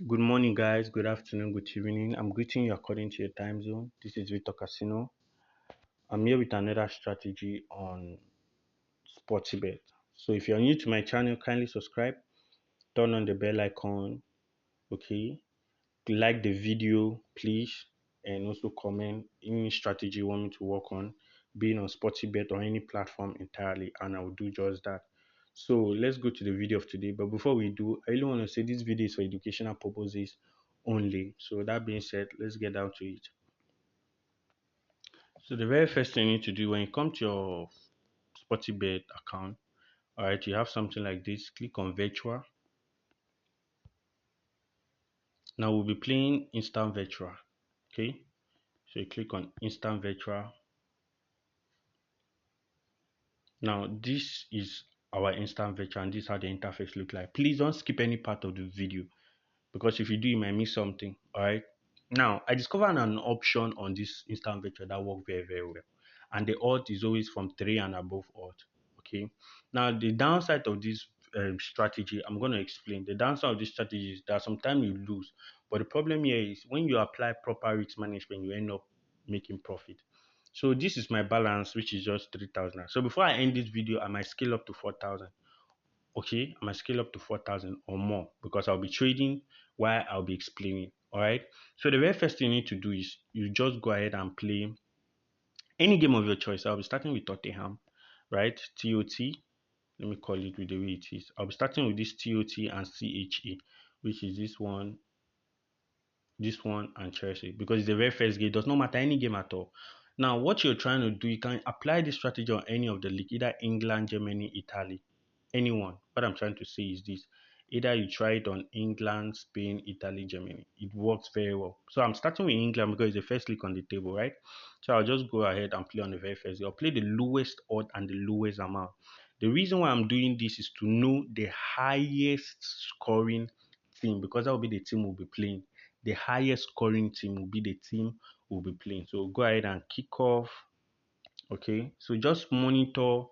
Good morning, guys. Good afternoon. Good evening. I'm greeting you according to your time zone. This is Victor Casino. I'm here with another strategy on sportybet. So, if you're new to my channel, kindly subscribe, turn on the bell icon, okay? Like the video, please, and also comment any strategy you want me to work on, being on sportybet or any platform entirely, and I will do just that. So let's go to the video of today. But before we do, I really want to say this video is for educational purposes only. So that being said, let's get down to it. So the very first thing you need to do when you come to your sportybet account, all right, you have something like this. Click on virtual. Now we'll be playing instant virtual. Okay, so you click on instant virtual. Now this is our instant virtual and this is how the interface look like. Please don't skip any part of the video because if you do, you might miss something. All right. Now I discovered an option on this instant virtual that work very well, and the odd is always from 3 and above odd. Okay. Now the downside of this strategy, I'm going to explain. The downside of this strategy is that sometimes you lose, but the problem here is when you apply proper risk management, you end up making profit. So this is my balance, which is just 3,000. So before I end this video, I might scale up to 4,000. Okay, I might scale up to 4,000 or more because I'll be trading while I'll be explaining. All right. So the very first thing you need to do is you just go ahead and play any game of your choice. I'll be starting with Tottenham, right? TOT. Let me call it with the way it is. I'll be starting with this TOT and CHA, which is this one and Chelsea because it's the very first game. It does not matter any game at all. Now, what you're trying to do, you can apply this strategy on any of the league, either England, Germany, Italy, anyone. What I'm trying to say is this. Either you try it on England, Spain, Italy, Germany. It works very well. So I'm starting with England because it's the first league on the table, right? So I'll just go ahead and play on the very first day. I'll play the lowest odd and the lowest amount. The reason why I'm doing this is to know the highest scoring team because that will be the team we'll be playing. The highest scoring team will be the team we'll be playing. So go ahead and kick off. Okay, so just monitor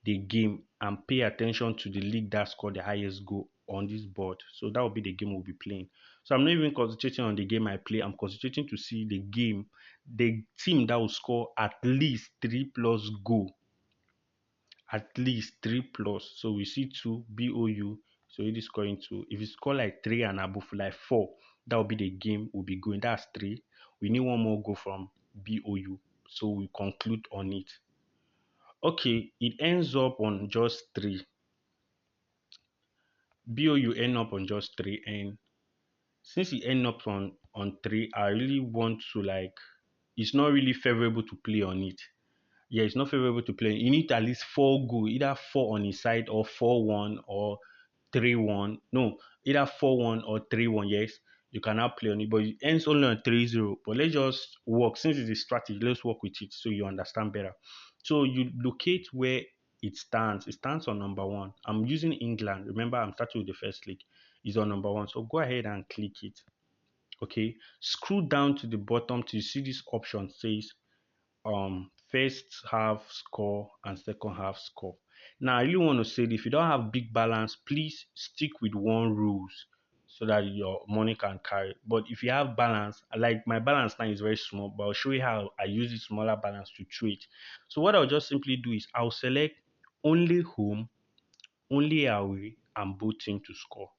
the game and pay attention to the league that scored the highest goal on this board. So that will be the game we'll be playing. So I'm not even concentrating on the game I play. I'm concentrating to see the team that will score at least 3+ goal. At least 3+. So we see two BOU. So it is scoring two. If you score like 3 and above, like 4, that will be the game we'll be going. That's 3. We need one more goal from BOU. So we conclude on it. Okay, it ends up on just 3. BOU end up on just 3, and since it end up on 3, I really want to like it's not really favorable to play on it. Yeah, it's not favorable to play. You need at least 4 goal, either 4 on his side or 4-1 or 3-1. No, either 4-1 or 3-1. Yes, you cannot play on it, but it ends only on 3-0. But let's just work since it's a strategy. Let's work with it so you understand better. So you locate where it stands. It stands on number 1. I'm using England. Remember, I'm starting with the first league. It's on number 1. So go ahead and click it. Okay, scroll down to the bottom to see this option says first half score and second half score. Now I really want to say that if you don't have big balance, please stick with one rules so that your money can carry. But if you have balance, like my balance now is very small, but I'll show you how I use the smaller balance to trade. So what I'll just simply do is I'll select only home, only away, and both team to score.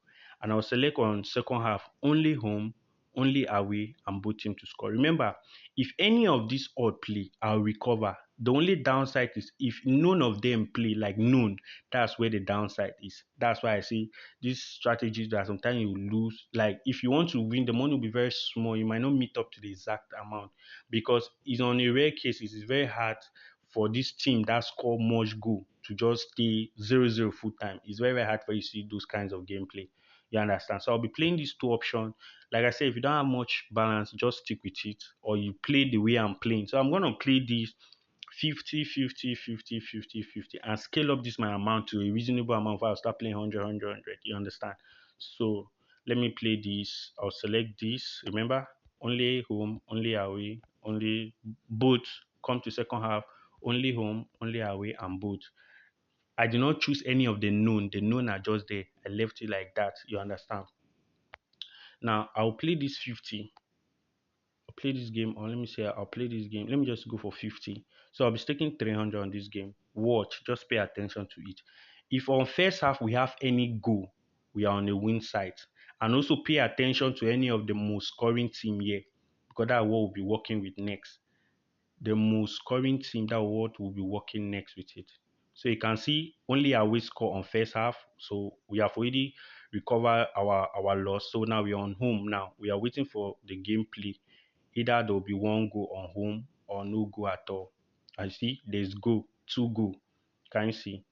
And I'll select on second half only home, only away, and both team to score. Remember, if any of these odd play, I'll recover. The only downside is if none of them play, like none, that's where the downside is. That's why I say these strategies that sometimes you lose. Like if you want to win, the money will be very small. You might not meet up to the exact amount because it's on a rare cases. It's very hard for this team that score much goal to just stay 0-0 full time. It's very hard for you to see those kinds of gameplay. You understand? So I'll be playing these two options. Like I said, if you don't have much balance, just stick with it or you play the way I'm playing. So I'm going to play this 50, 50, 50, 50, 50 and scale up this my amount to a reasonable amount before I'll start playing 100, 100, 100. You understand? So let me play this. I'll select this. Remember, only home, only away, only both come to second half, only home, only away, and both. I did not choose any of the known. The known are just there. I left it like that. You understand? Now I'll play this 50. I'll play this game, or let me say I'll play this game. Let me just go for 50. So I'll be staking 300 on this game. Watch, just pay attention to it. If on first half we have any goal, we are on the win side. And also pay attention to any of the most scoring team here, because that's what we'll be working with next. The most scoring team, that what will be working next with it. So you can see only away score on first half. So we have already recovered our loss. So now we are on home now. We are waiting for the gameplay. Either there will be one goal on home or no goal at all. I see there's goal, two goal. Can you see?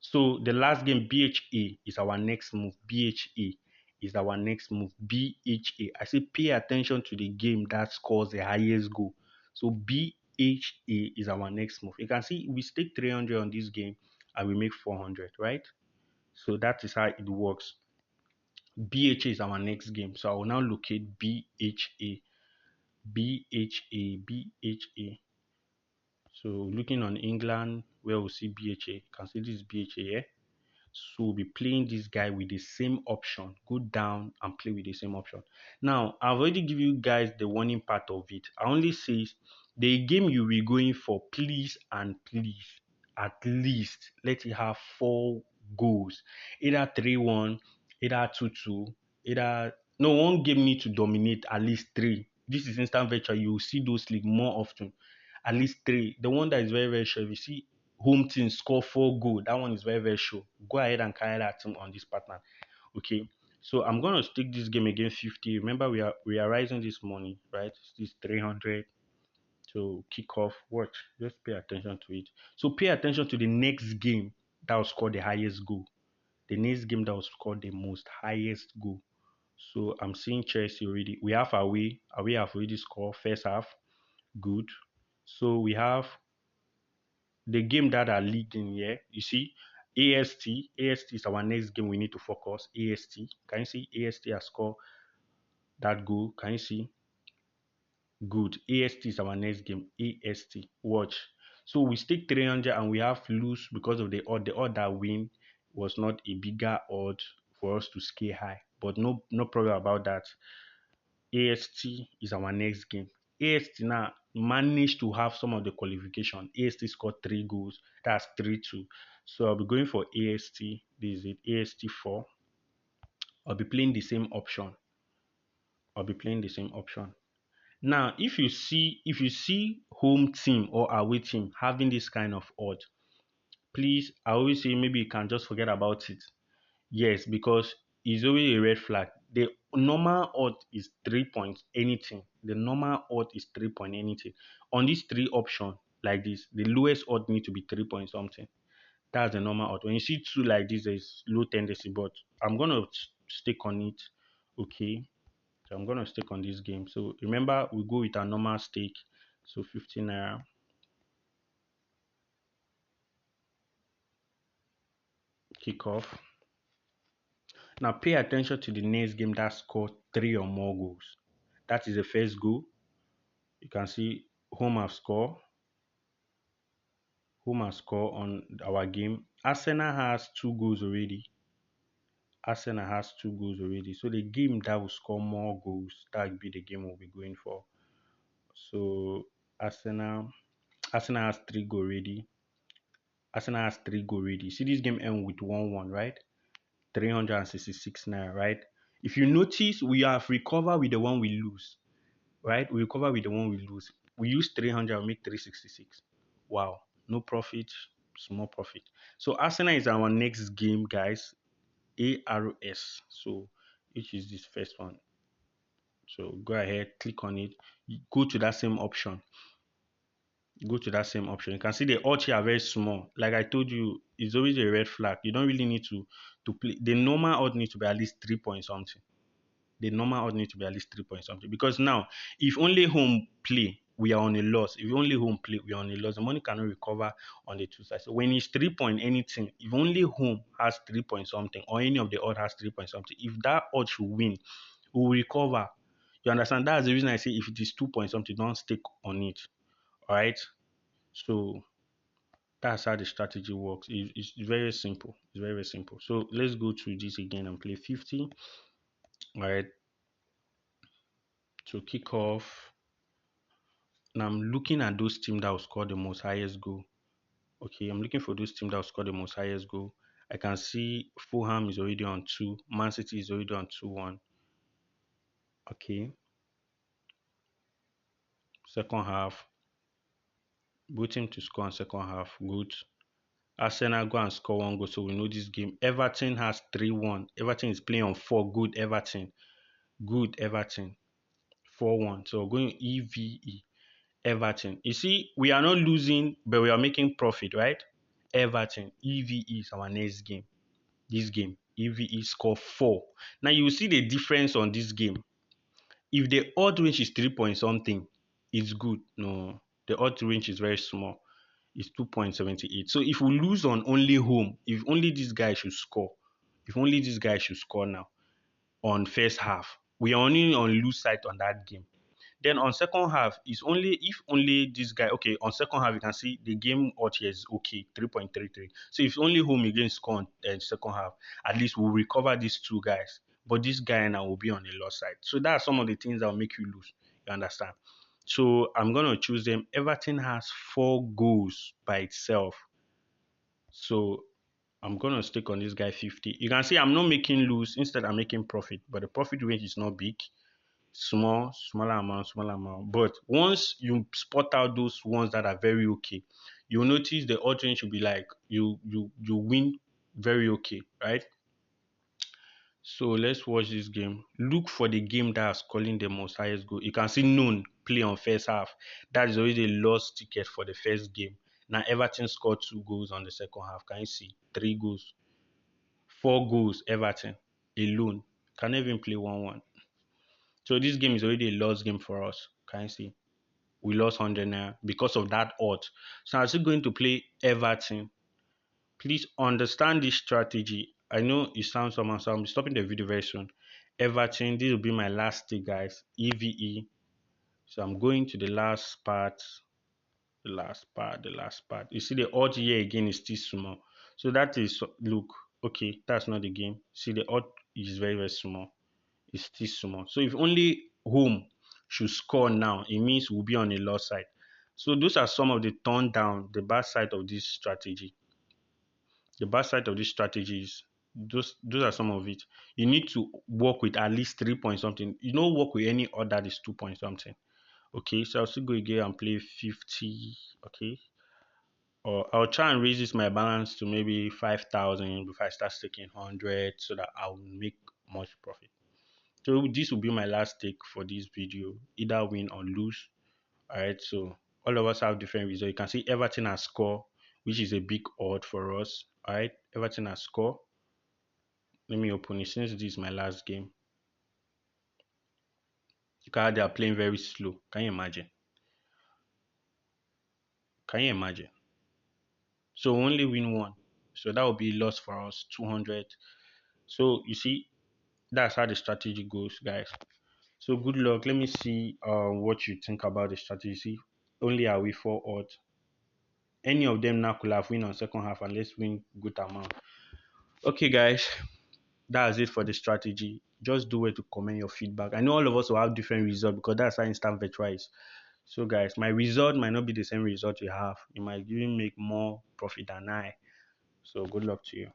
So the last game, BHA is our next move. BHA is our next move. BHA. I say pay attention to the game that scores the highest goal. So BHA is our next move. You can see we stake 300 on this game and we make 400, right? So that is how it works. BHA is our next game. So I will now locate BHA. BHA. BHA. So looking on England, where we see BHA, you can see this BHA here. So we'll be playing this guy with the same option. Go down and play with the same option. Now, I've already given you guys the warning part of it. I only say the game you will be going for, please and please, at least let it have 4 goals. Either 3-1, either 2-2, either no one game need to dominate at least 3. This is instant virtual. You will see those league more often. At least 3. The one that is very, very sure, if you see home team score 4 goals, that one is very, very sure. Go ahead and carry that team on this pattern. Okay. So I'm gonna stick this game against 50. Remember, we are rising this money, right? This 300 to kick off. Watch, just pay attention to it. So pay attention to the next game that will score the highest goal. The next game that will score the most highest goal. So I'm seeing Chelsea already. We have away. Away have already scored first half. Good. So we have the game that are leading here. You see, AST is our next game. We need to focus. AST. Can you see AST has scored that goal? Can you see? Good. AST is our next game. AST. Watch. So we stake 300 and we have lose because of the odd. The odd that win was not a bigger odd for us to scale high. But no problem about that. AST is our next game. AST now managed to have some of the qualification. AST scored 3 goals. That's 3-2. So I'll be going for AST. This is it. AST 4. I'll be playing the same option. I'll be playing the same option. Now, if you see home team or away team having this kind of odd, please, I always say maybe you can just forget about it. Yes, because it's always a red flag. The normal odd is 3 points anything. The normal odd is 3 point anything. On these 3 options like this, the lowest odd need to be 3 point something. That's the normal odd. When you see 2 like this, there's low tendency, but I'm gonna stick on it. Okay. So I'm gonna stick on this game. So remember, we go with our normal stake. So 15 naira. Kick off. Now pay attention to the next game that scored 3 or more goals. That is the first goal. You can see home have scored. Home has scored on our game. Arsenal has 2 goals already. Arsenal has 2 goals already. So the game that will score more goals, that will be the game we'll be going for. So Arsenal has 3 goals already. Arsenal has 3 goals already. See this game end with 1-1, right? 366 naira, right? If you notice, we have recovered with the one we lose, right? We recover with the one we lose. We use 300, we make 366. Wow, no profit, small profit. So Arsenal is our next game, guys. ARS. So which is this first one? So go ahead, click on it. Go to that same option. Go to that same option. You can see the odds here are very small. Like I told you, it's always a red flag. You don't really need to play. The normal odd needs to be at least 3 point something. The normal odd needs to be at least 3 point something. Because now, if only home play, we are on a loss. If only home play, we are on a loss. The money cannot recover on the two sides. So when it's 3 point anything, if only home has 3 point something, or any of the odd has 3 point something, if that odd should win, we will recover. You understand? That's the reason I say if it is 2 point something, don't stick on it. All right. So that's how the strategy works. It's very simple. It's very, very simple. So let's go to this again and play 50. All right. So kick off. Now I'm looking at those teams that will score the most highest goal. Okay, I'm looking for those teams that will score the most highest goal. I can see Fulham is already on 2. Man City is already on 2-1. Okay. Second half. Both teams to score in second half. Good. Arsenal go and score 1 goal, so we know this game. Everton has 3-1. Everton is playing on 4. Good Everton. Good Everton. 4-1. So going EVE. Everton. You see, we are not losing, but we are making profit, right? Everton. EVE is our next game. This game. EVE score 4. Now you will see the difference on this game. If the odd range is 3 point something, it's good. No, the odd range is very small. It's 2.78. So if we lose on only home, if only this guy should score, now on first half, we are only on lose side on that game. Then on second half, it's only if only this guy. Okay, on second half you can see the game out here is okay, 3.33. So if only home against score on second half, at least we'll recover these 2 guys. But this guy now will be on the loss side. So that's some of the things that will make you lose. You understand? So I'm gonna choose them. Everton has 4 goals by itself. So I'm gonna stick on this guy 50. You can see I'm not making lose. Instead, I'm making profit. But the profit range is not big. Smaller amount. But once you spot out those ones that are very okay, you'll notice the odd range should be like you win very okay, right? So let's watch this game. Look for the game that's calling the most highest goal. You can see none play on first half. That is already a lost ticket for the first game. Now Everton scored 2 goals on the second half. Can you see? 3 goals. 4 goals, Everton alone. Can even play 1-1. So this game is already a lost game for us. Can you see? We lost 100 naira because of that odd. So I'm still going to play Everton. Please understand this strategy. I know it sounds somehow, so I'm stopping the video very soon. Everton, this will be my last stake, guys. EVE. So I'm going to the last part. The last part. You see the odd here again is still small. So that is, look, okay, that's not the game. See the odd is very, very small. It's still small. So if only home should score now, it means we'll be on a loss side. So those are some of the turn down, the bad side of this strategy. The bad side of this strategy is those are some of it. You need to work with at least 3 point something. You don't work with any other that is 2 point something. Okay, so I'll still go again and play 50. Okay. Or I'll try and raise this my balance to maybe 5,000 before I start staking 100 so that I'll make much profit. So this will be my last take for this video, either win or lose. All right, so all of us have different results. You can see Everton has score, which is a big odd for us. All right, Everton has score. Let me open it since this is my last game. Look how they are playing very slow. Can you imagine? Can you imagine? So only win 1. So that will be loss for us, 200. So you see, that's how the strategy goes, guys. So good luck. Let me see what you think about the strategy. See, only are we 4 odds. Any of them now could have win on second half and let's win good amount. Okay, guys, that's it for the strategy. Just do it to comment your feedback. I know all of us will have different results because that's how instant virtual is. So guys, my result might not be the same result you have. You might even make more profit than I. So good luck to you.